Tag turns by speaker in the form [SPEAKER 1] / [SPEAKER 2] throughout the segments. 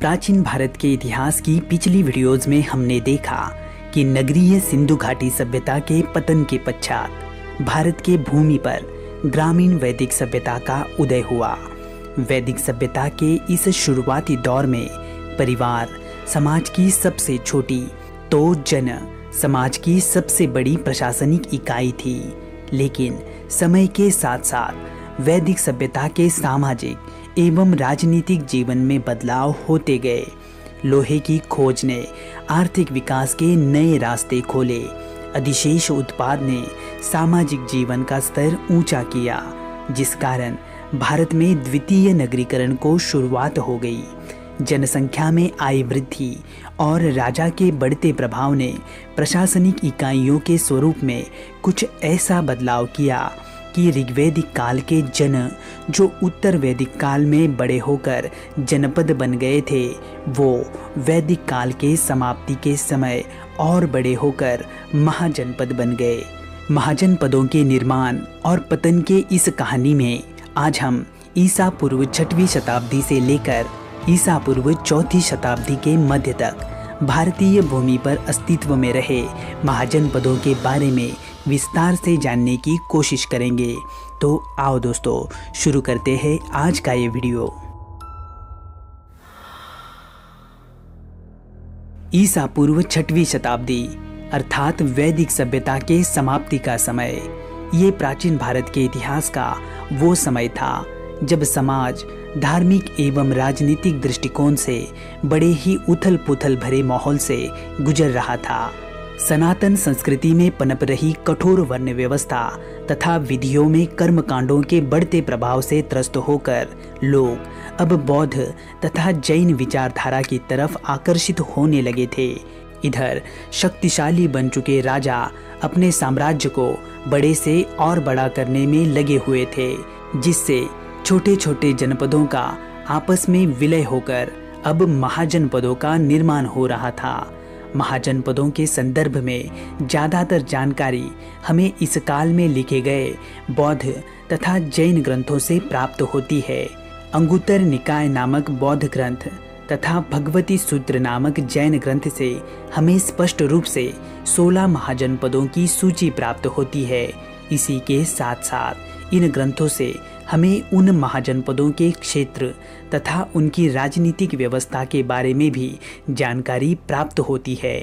[SPEAKER 1] प्राचीन भारत के इतिहास की पिछली वीडियोज में हमने देखा कि नगरीय सिंधु घाटी सभ्यता के पतन के पश्चात भारत के भूमि पर ग्रामीण वैदिक सभ्यता का उदय हुआ। वैदिक सभ्यता के इस शुरुआती दौर में परिवार समाज की सबसे छोटी तो जन समाज की सबसे बड़ी प्रशासनिक इकाई थी। लेकिन समय के साथ साथ वैदिक सभ्यता के सामाजिक एवं राजनीतिक जीवन में बदलाव होते गए। लोहे की खोज ने आर्थिक विकास के नए रास्ते खोले। अधिशेष उत्पाद ने सामाजिक जीवन का स्तर ऊंचा किया, जिस कारण भारत में द्वितीय नगरीकरण को शुरुआत हो गई। जनसंख्या में आई वृद्धि और राजा के बढ़ते प्रभाव ने प्रशासनिक इकाइयों के स्वरूप में कुछ ऐसा बदलाव किया कि ऋग्वैदिक काल के जन जो उत्तर वैदिक काल में बड़े होकर जनपद बन गए थे, वो वैदिक काल के समाप्ति के समय और बड़े होकर महाजनपद बन गए। महाजनपदों के निर्माण और पतन के इस कहानी में आज हम ईसा पूर्व 6वीं शताब्दी से लेकर ईसा पूर्व 4वीं शताब्दी के मध्य तक भारतीय भूमि पर अस्तित्व में रहे महाजनपदों के बारे में विस्तार से जानने की कोशिश करेंगे। तो आओ दोस्तों, शुरू करते हैं आज का ये वीडियो। ईसा पूर्व 6वीं शताब्दी अर्थात वैदिक सभ्यता के समाप्ति का समय, ये प्राचीन भारत के इतिहास का वो समय था जब समाज धार्मिक एवं राजनीतिक दृष्टिकोण से बड़े ही उथल पुथल भरे माहौल से गुजर रहा था। सनातन संस्कृति में पनप रही कठोर वर्ण व्यवस्था तथा विधियों में कर्मकांडों के बढ़ते प्रभाव से त्रस्त होकर लोग अब बौद्ध तथा जैन विचारधारा की तरफ आकर्षित होने लगे थे। इधर शक्तिशाली बन चुके राजा अपने साम्राज्य को बड़े से और बड़ा करने में लगे हुए थे, जिससे छोटे छोटे जनपदों का आपस में विलय होकर अब महाजनपदों का निर्माण हो रहा था। महाजनपदों के संदर्भ में ज़्यादातर जानकारी हमें इस काल में लिखे गए बौद्ध तथा जैन ग्रंथों से प्राप्त होती है। अंगुत्तर निकाय नामक बौद्ध ग्रंथ तथा भगवती सूत्र नामक जैन ग्रंथ से हमें स्पष्ट रूप से 16 महाजनपदों की सूची प्राप्त होती है। इसी के साथ साथ इन ग्रंथों से हमें उन महाजनपदों के क्षेत्र तथा उनकी राजनीतिक व्यवस्था के बारे में भी जानकारी प्राप्त होती है।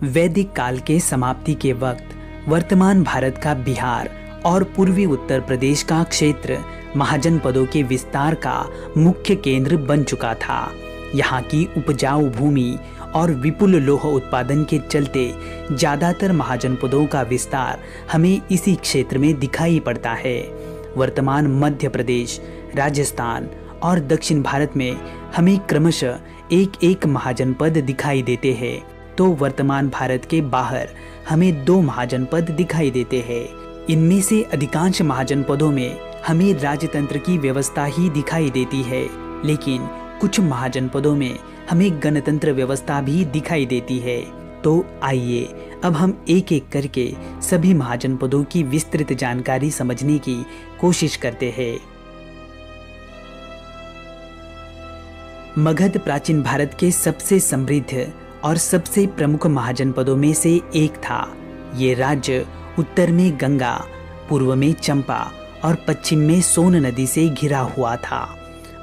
[SPEAKER 1] वैदिक काल के समाप्ति के वक्त वर्तमान भारत का बिहार और पूर्वी उत्तर प्रदेश का क्षेत्र महाजनपदों के विस्तार का मुख्य केंद्र बन चुका था। यहाँ की उपजाऊ भूमि और विपुल लोह उत्पादन के चलते ज़्यादातर महाजनपदों का विस्तार हमें इसी क्षेत्र में दिखाई पड़ता है। वर्तमान मध्य प्रदेश, राजस्थान और दक्षिण भारत में हमें क्रमशः एक एक महाजनपद दिखाई देते हैं, तो वर्तमान भारत के बाहर हमें 2 महाजनपद दिखाई देते हैं। इनमें से अधिकांश महाजनपदों में हमें राजतंत्र की व्यवस्था ही दिखाई देती है, लेकिन कुछ महाजनपदों में हमें गणतंत्र व्यवस्था भी दिखाई देती है। तो आइए अब हम एक एक करके सभी महाजनपदों की विस्तृत जानकारी समझने की कोशिश करते हैं। मगध प्राचीन भारत के सबसे समृद्ध और सबसे प्रमुख महाजनपदों में से एक था। ये राज्य उत्तर में गंगा, पूर्व में चंपा और पश्चिम में सोन नदी से घिरा हुआ था।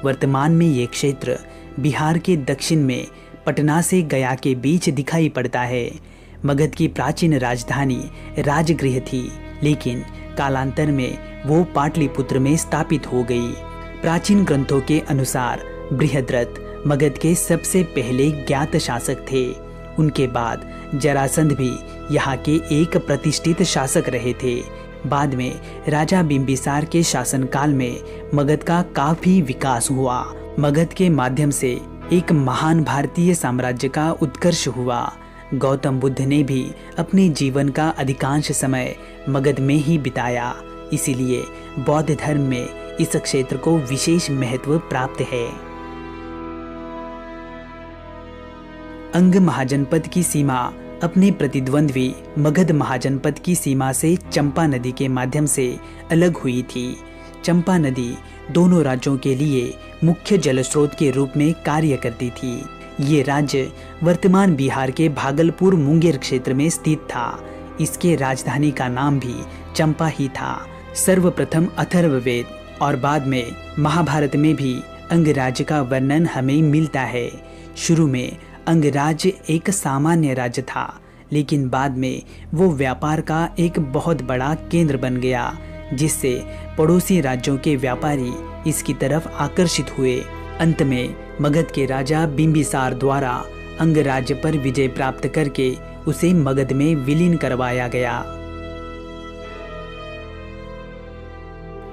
[SPEAKER 1] वर्तमान में ये क्षेत्र बिहार के दक्षिण में पटना से गया के बीच दिखाई पड़ता है। मगध की प्राचीन राजधानी राजगृह थी, लेकिन कालांतर में वो पाटलिपुत्र में स्थापित हो गई। प्राचीन ग्रंथों के अनुसार बृहद्रथ मगध के सबसे पहले ज्ञात शासक थे। उनके बाद जरासंध भी यहाँ के एक प्रतिष्ठित शासक रहे थे। बाद में राजा बिंबिसार के शासनकाल में मगध का काफी विकास हुआ। मगध के माध्यम से एक महान भारतीय साम्राज्य का उत्कर्ष हुआ। गौतम बुद्ध ने भी अपने जीवन का अधिकांश समय मगध में ही बिताया, इसीलिए बौद्ध धर्म में इस क्षेत्र को विशेष महत्व प्राप्त है। अंग महाजनपद की सीमा अपने प्रतिद्वंद्वी मगध महाजनपद की सीमा से चंपा नदी के माध्यम से अलग हुई थी। चंपा नदी दोनों राज्यों के लिए मुख्य जल स्रोत के रूप में कार्य करती थी। ये राज्य वर्तमान बिहार के भागलपुर मुंगेर क्षेत्र में स्थित था। इसके राजधानी का नाम भी चंपा ही था। सर्वप्रथम अथर्ववेद और बाद में महाभारत में भी अंगराज्य का वर्णन हमें मिलता है। शुरू में अंगराज्य एक सामान्य राज्य था, लेकिन बाद में वो व्यापार का एक बहुत बड़ा केंद्र बन गया, जिससे पड़ोसी राज्यों के व्यापारी इसकी तरफ आकर्षित हुए। अंत में मगध के राजा बिंबिसार द्वारा अंगराज्य पर विजय प्राप्त करके उसे मगध में विलीन करवाया गया।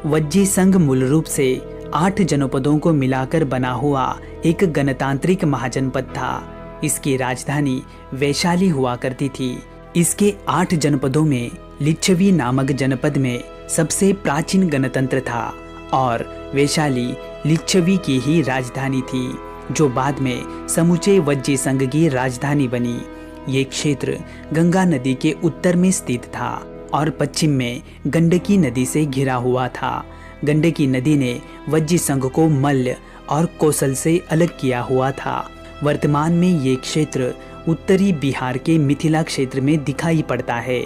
[SPEAKER 1] वज्जी संघ मूल रूप से 8 जनपदों को मिलाकर बना हुआ एक गणतांत्रिक महाजनपद था। इसकी राजधानी वैशाली हुआ करती थी। इसके 8 जनपदों में लिच्छवी नामक जनपद में सबसे प्राचीन गणतंत्र था और वैशाली लिच्छवी की ही राजधानी थी, जो बाद में समूचे वज्जी संघ की राजधानी बनी। ये क्षेत्र गंगा नदी के उत्तर में स्थित था और पश्चिम में गंडकी नदी से घिरा हुआ था। गंडकी नदी ने वज्जी संघ को मल्ल और कौशल से अलग किया हुआ था। वर्तमान में ये क्षेत्र उत्तरी बिहार के मिथिला क्षेत्र में दिखाई पड़ता है।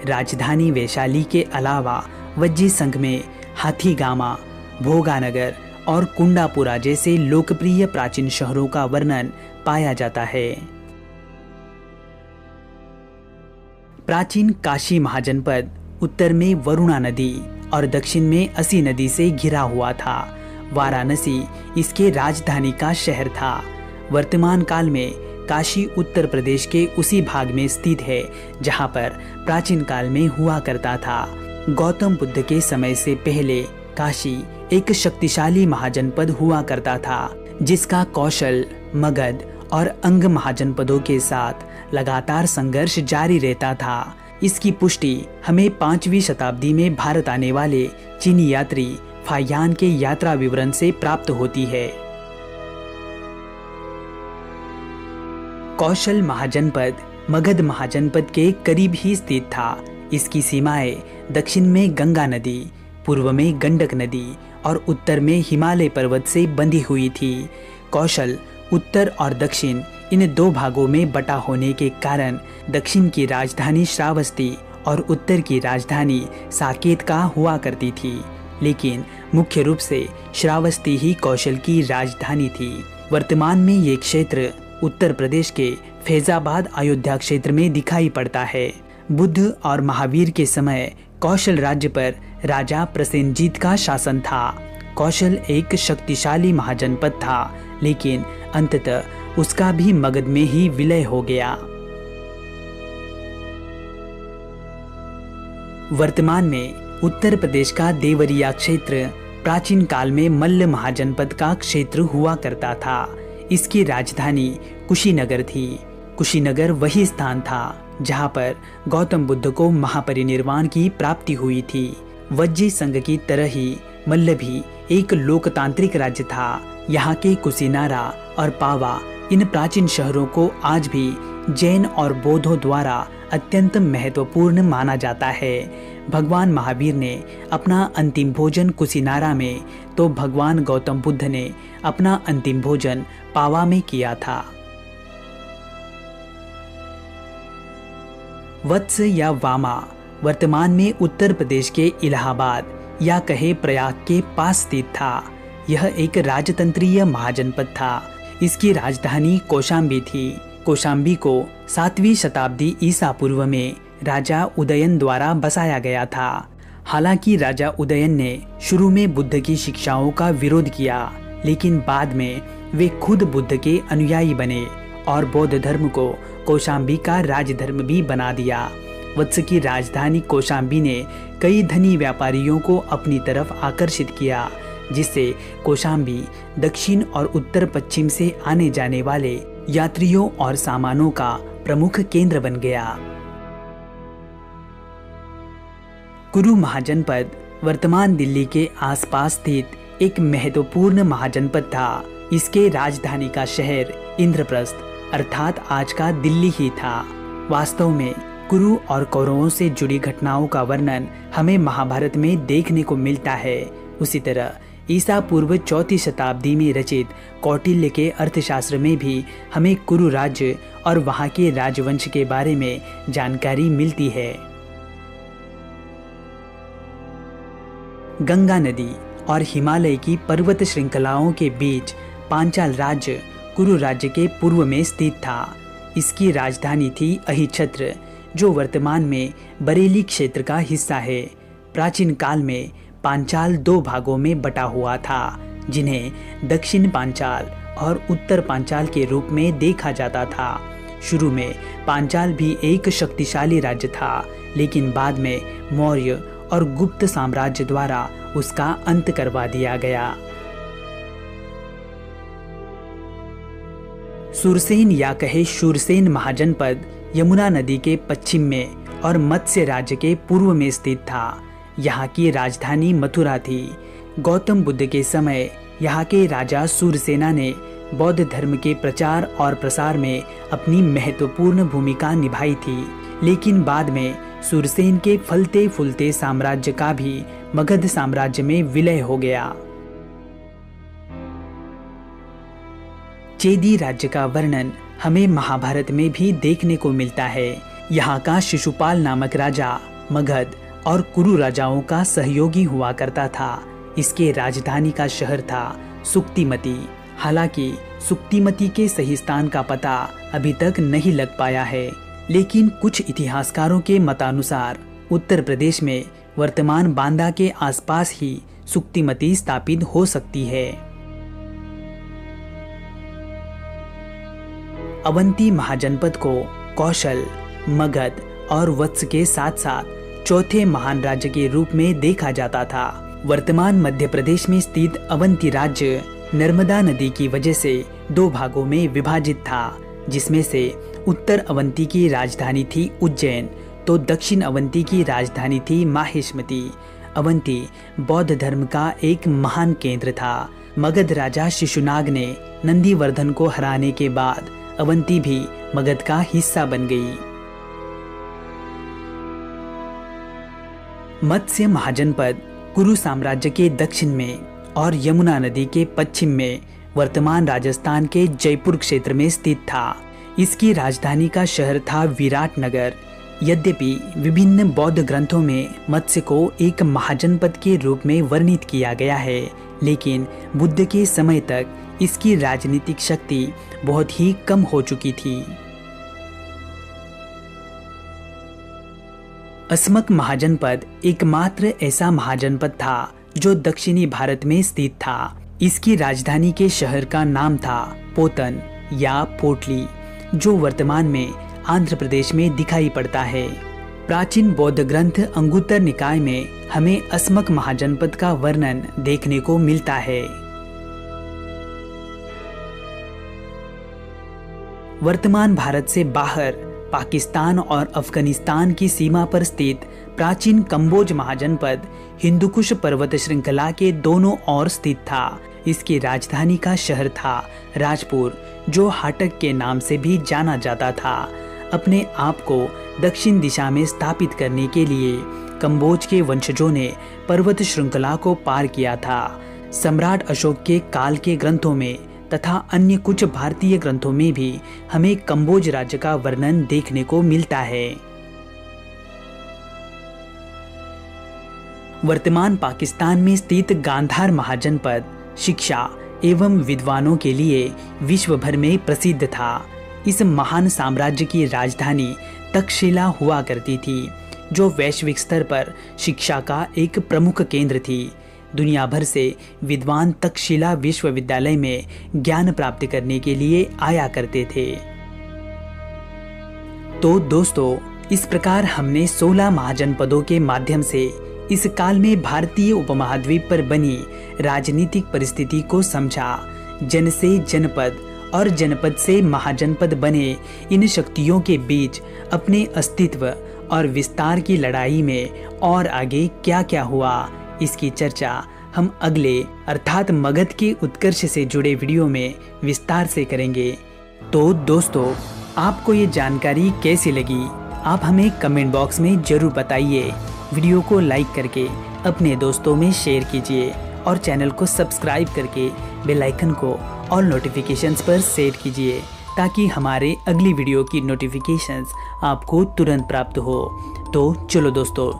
[SPEAKER 1] राजधानी वैशाली के अलावा वज्जी संघ में हाथीगामा, भोगानगर और कुंडापुरा जैसे लोकप्रिय प्राचीन शहरों का वर्णन पाया जाता है। प्राचीन काशी महाजनपद उत्तर में वरुणा नदी और दक्षिण में असी नदी से घिरा हुआ था। वाराणसी इसके राजधानी का शहर था। वर्तमान काल में काशी उत्तर प्रदेश के उसी भाग में स्थित है जहां पर प्राचीन काल में हुआ करता था। गौतम बुद्ध के समय से पहले काशी एक शक्तिशाली महाजनपद हुआ करता था, जिसका कौशल, मगध और अंग महाजनपदों के साथ लगातार संघर्ष जारी रहता था। इसकी पुष्टि हमें 5वीं शताब्दी में भारत आने वाले चीनी यात्री फाहियान के यात्रा विवरण से प्राप्त होती है। कौशल महाजनपद मगध महाजनपद के करीब ही स्थित था। इसकी सीमाएं दक्षिण में गंगा नदी, पूर्व में गंडक नदी और उत्तर में हिमालय पर्वत से बंधी हुई थी। कौशल उत्तर और दक्षिण इन 2 भागों में बटा होने के कारण दक्षिण की राजधानी श्रावस्ती और उत्तर की राजधानी साकेत का हुआ करती थी, लेकिन मुख्य रूप से श्रावस्ती ही कौशल की राजधानी थी। वर्तमान में ये क्षेत्र उत्तर प्रदेश के फैजाबाद अयोध्या क्षेत्र में दिखाई पड़ता है। बुद्ध और महावीर के समय कौशल राज्य पर राजा प्रसेनजीत का शासन था। कौशल एक शक्तिशाली महाजनपद था, लेकिन अंततः उसका भी मगध में ही विलय हो गया। वर्तमान में उत्तर प्रदेश का देवरिया क्षेत्र प्राचीन काल में मल्ल महाजनपद का क्षेत्र हुआ करता था। इसकी राजधानी कुशीनगर थी। कुशीनगर वही स्थान था जहां पर गौतम बुद्ध को महापरिनिर्वाण की प्राप्ति हुई थी। वज्जी संघ की तरह ही मल्ल भी एक लोकतांत्रिक राज्य था। यहाँ के कुशीनारा और पावा इन प्राचीन शहरों को आज भी जैन और बौद्धों द्वारा अत्यंत महत्वपूर्ण माना जाता है। भगवान महावीर ने अपना अंतिम भोजन कुशीनारा में, तो भगवान गौतम बुद्ध ने अपना अंतिम भोजन पावा में किया था। वत्स या वामा वर्तमान में उत्तर प्रदेश के इलाहाबाद या कहे प्रयाग के पास स्थित था। यह एक राजतंत्रीय महाजनपद था। इसकी राजधानी कौशाम्बी थी। कौशाम्बी को 7वीं शताब्दी ईसा पूर्व में राजा उदयन द्वारा बसाया गया था। हालांकि राजा उदयन ने शुरू में बुद्ध की शिक्षाओं का विरोध किया, लेकिन बाद में वे खुद बुद्ध के अनुयायी बने और बौद्ध धर्म को कौशाम्बी का राजधर्म भी बना दिया। वत्स की राजधानी कौशाम्बी ने कई धनी व्यापारियों को अपनी तरफ आकर्षित किया, जिससे कौशाम्बी दक्षिण और उत्तर पश्चिम से आने जाने वाले यात्रियों और सामानों का प्रमुख केंद्र बन गया। कुरु महाजनपद वर्तमान दिल्ली के आसपास स्थित एक महत्वपूर्ण महाजनपद था। इसके राजधानी का शहर इंद्रप्रस्थ अर्थात आज का दिल्ली ही था। वास्तव में कुरु और कौरवों से जुड़ी घटनाओं का वर्णन हमें महाभारत में देखने को मिलता है। उसी तरह ईसा पूर्व 4वीं शताब्दी में रचित कौटिल्य के अर्थशास्त्र में भी हमें कुरु राज्य और वहां के राजवंश के बारे में जानकारी मिलती है। गंगा नदी और हिमालय की पर्वत श्रृंखलाओं के बीच पांचाल राज्य कुरु राज्य के पूर्व में स्थित था। इसकी राजधानी थी अहिछत्र, जो वर्तमान में बरेली क्षेत्र का हिस्सा है। प्राचीन काल में पांचाल 2 भागों में बटा हुआ था, जिन्हें दक्षिण पांचाल और उत्तर पांचाल के रूप में देखा जाता था। शुरू में पांचाल भी एक शक्तिशाली राज्य था, लेकिन बाद में मौर्य और गुप्त साम्राज्य द्वारा उसका अंत करवा दिया गया। सुरसेन या कहे शूरसेन महाजनपद यमुना नदी के पश्चिम में और मत्स्य राज्य के पूर्व में स्थित था। यहाँ की राजधानी मथुरा थी। गौतम बुद्ध के समय यहाँ के राजा सूरसेना ने बौद्ध धर्म के प्रचार और प्रसार में अपनी महत्वपूर्ण भूमिका निभाई थी, लेकिन बाद में सूरसेन के फलते फूलते साम्राज्य का भी मगध साम्राज्य में विलय हो गया। चेदी राज्य का वर्णन हमें महाभारत में भी देखने को मिलता है। यहाँ का शिशुपाल नामक राजा मगध और कुरु राजाओं का सहयोगी हुआ करता था। इसके राजधानी का शहर था सुक्तिमती। हालांकि सुक्तिमती के सही स्थान का पता अभी तक नहीं लग पाया है, लेकिन कुछ इतिहासकारों के मतानुसार उत्तर प्रदेश में वर्तमान बांदा के आसपास ही सुक्तिमती स्थापित हो सकती है। अवंती महाजनपद को कौशल, मगध और वत्स के साथ साथ चौथे महान राज्य के रूप में देखा जाता था। वर्तमान मध्य प्रदेश में स्थित अवंती राज्य नर्मदा नदी की वजह से 2 भागों में विभाजित था, जिसमें से उत्तर अवंती की राजधानी थी उज्जैन, तो दक्षिण अवंती की राजधानी थी माहिष्मती। अवंती बौद्ध धर्म का एक महान केंद्र था। मगध राजा शिशुनाग ने नंदीवर्धन को हराने के बाद अवंती भी मगध का हिस्सा बन गई। मत्स्य महाजनपद कुरु साम्राज्य के दक्षिण में और यमुना नदी के पश्चिम में वर्तमान राजस्थान के जयपुर क्षेत्र में स्थित था। इसकी राजधानी का शहर था विराटनगर। यद्यपि विभिन्न बौद्ध ग्रंथों में मत्स्य को एक महाजनपद के रूप में वर्णित किया गया है, लेकिन बुद्ध के समय तक इसकी राजनीतिक शक्ति बहुत ही कम हो चुकी थी। अस्मक महाजनपद एकमात्र ऐसा महाजनपद था जो दक्षिणी भारत में स्थित था। इसकी राजधानी के शहर का नाम था पोतन या पोटली, जो वर्तमान में आंध्र प्रदेश में दिखाई पड़ता है। प्राचीन बौद्ध ग्रंथ अंगुत्तर निकाय में हमें अस्मक महाजनपद का वर्णन देखने को मिलता है। वर्तमान भारत से बाहर पाकिस्तान और अफगानिस्तान की सीमा पर स्थित प्राचीन कंबोज महाजनपद हिंदुकुश पर्वत श्रृंखला के दोनों ओर स्थित था। इसकी राजधानी का शहर था राजपुर, जो हाटक के नाम से भी जाना जाता था। अपने आप को दक्षिण दिशा में स्थापित करने के लिए कंबोज के वंशजों ने पर्वत श्रृंखला को पार किया था। सम्राट अशोक के काल के ग्रंथों में तथा अन्य कुछ भारतीय ग्रंथों में भी हमें कंबोज राज्य का वर्णन देखने को मिलता है। वर्तमान पाकिस्तान में स्थित गांधार महाजनपद शिक्षा एवं विद्वानों के लिए विश्व भर में प्रसिद्ध था। इस महान साम्राज्य की राजधानी तक्षशिला हुआ करती थी, जो वैश्विक स्तर पर शिक्षा का एक प्रमुख केंद्र थी। दुनिया भर से विद्वान तक्षशिला विश्वविद्यालय में ज्ञान प्राप्त करने के लिए आया करते थे। तो दोस्तों, इस प्रकार हमने 16 महाजनपदों के माध्यम से इस काल में भारतीय उपमहाद्वीप पर बनी राजनीतिक परिस्थिति को समझा। जन से जनपद और जनपद से महाजनपद बने इन शक्तियों के बीच अपने अस्तित्व और विस्तार की लड़ाई में और आगे क्या क्या हुआ, इसकी चर्चा हम अगले अर्थात मगध के उत्कर्ष से जुड़े वीडियो में विस्तार से करेंगे। तो दोस्तों, आपको ये जानकारी कैसी लगी, आप हमें कमेंट बॉक्स में जरूर बताइए। वीडियो को लाइक करके अपने दोस्तों में शेयर कीजिए और चैनल को सब्सक्राइब करके बेल आइकन को ऑल नोटिफिकेशंस पर सेट कीजिए ताकि हमारे अगली वीडियो की नोटिफिकेशंस आपको तुरंत प्राप्त हो। तो चलो दोस्तों,